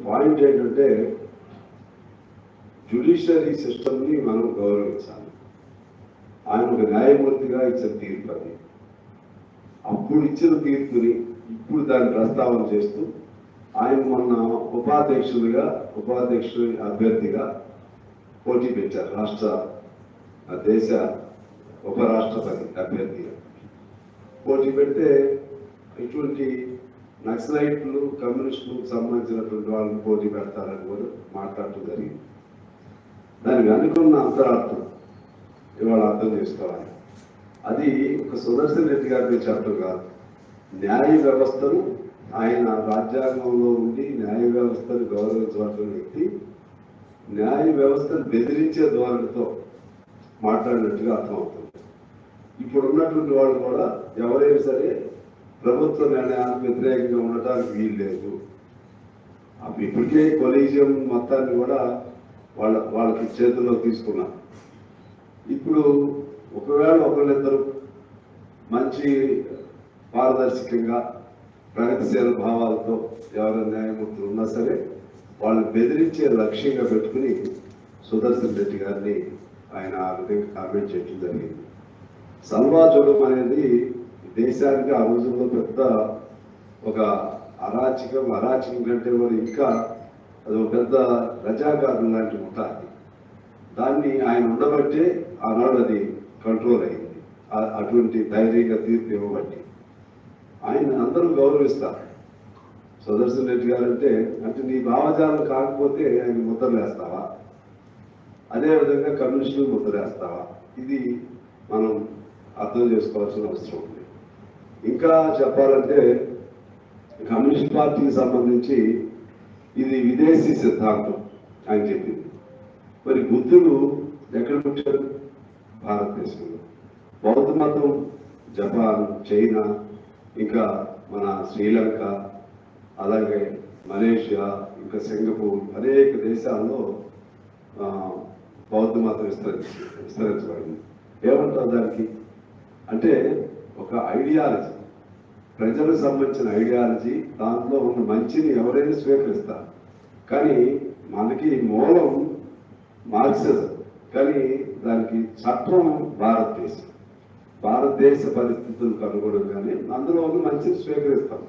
Point ఏంటంటే judiciary సిస్టమ్ని మనం గౌరవించాలి. ఆయన ఒక న్యాయమూర్తిగా ఇచ్చిన తీర్పు అది. అప్పుడు ఇచ్చిన తీర్పుని ఇప్పుడు దాన్ని ప్రస్తావన చేస్తూ ఆయన మొన్న ఉపాధ్యక్షుడి అభ్యర్థిగా పోటీ పెట్టారు. దేశ ఉపరాష్ట్రపతి అభ్యర్థిగా పోటీ పెడితే ఇటువంటి నక్సలైట్లు కమ్యూనిస్టులకు సంబంధించినటువంటి వాళ్ళని పోటీ పెడతారని కూడా మాట్లాడటం జరిగింది. దానికి అనుకున్న అంతరార్థం ఇవాళ అర్థం చేసుకోవాలి. అది ఒక సుదర్శన్ రెడ్డి గారి చెప్పడం కాదు. న్యాయ వ్యవస్థను ఆయన రాజ్యాంగంలో ఉండి న్యాయ వ్యవస్థను గౌరవించవలసిన వ్యక్తి న్యాయ వ్యవస్థను బెదిరించే ధోరణితో మాట్లాడినట్టుగా అర్థమవుతుంది. ఇప్పుడు ఉన్నటువంటి వాళ్ళు కూడా ఎవరైనా సరే ప్రభుత్వ నిర్ణయానికి వ్యతిరేకంగా ఉండటానికి వీలు లేదు. ఇప్పటికే కొలీజియం మొత్తాన్ని కూడా వాళ్ళకి చేతుల్లో తీసుకున్నారు. ఇప్పుడు ఒకవేళ ఒకళ్ళిద్దరు మంచి పారదర్శకంగా ప్రగతిశీల భావాలతో ఎవరైనా న్యాయమూర్తులు ఉన్నా సరే వాళ్ళని బెదిరించే లక్ష్యంగా పెట్టుకుని సుదర్శన్ రెడ్డి గారిని ఆయన ఆ విధంగా కామెంట్ చేయడం జరిగింది. సల్వా జులుం అనేది దేశానికి ఆ రోజుల్లో పెద్ద ఒక అరాచకం కంటే కూడా ఇంకా అది ఒక పెద్ద రజాకారులు లాంటి ఉంటుంది. దాన్ని ఆయన ఉండబట్టే ఆనాడు అది కంట్రోల్ అయింది. అటువంటి ధైర్యంగా తీర్పు ఇవ్వబట్టి ఆయన అందరూ గౌరవిస్తారు. సుదర్శన్ రెడ్డి గారు అంటే నీ భావజాలం కాకపోతే ఆయన ముద్రలు వేస్తావా, అదేవిధంగా కమ్యూనిస్టులు ముద్ర వేస్తావా? ఇది మనం అర్థం చేసుకోవాల్సిన అవసరం ఉంది. ఇంకా చెప్పాలంటే కమ్యూనిస్ట్ పార్టీకి సంబంధించి ఇది విదేశీ సిద్ధాంతం అని చెప్పింది. మరి బుద్ధుడు ఎక్కడ పుట్టాడు? భారతదేశంలో. బౌద్ధ మతం జపాన్, చైనా, ఇంకా మన శ్రీలంక, అలాగే మలేషియా, ఇంకా సింగపూర్ అనేక దేశాల్లో బౌద్ధ మతం విస్తరించబడింది. ఏమంటారు దానికి? అంటే ఒక ఐడియాలజీ, ప్రజలకు సంబంధించిన ఐడియాలజీ, దాంట్లో ఉన్న మంచిని ఎవరైనా స్వీకరిస్తారు. కానీ మనకి మూలం మార్క్సిజం, కానీ దానికి చట్టం భారతదేశ పరిస్థితులకు అనుగుణంగానే అందులో ఉన్న మంచిని స్వీకరిస్తాం.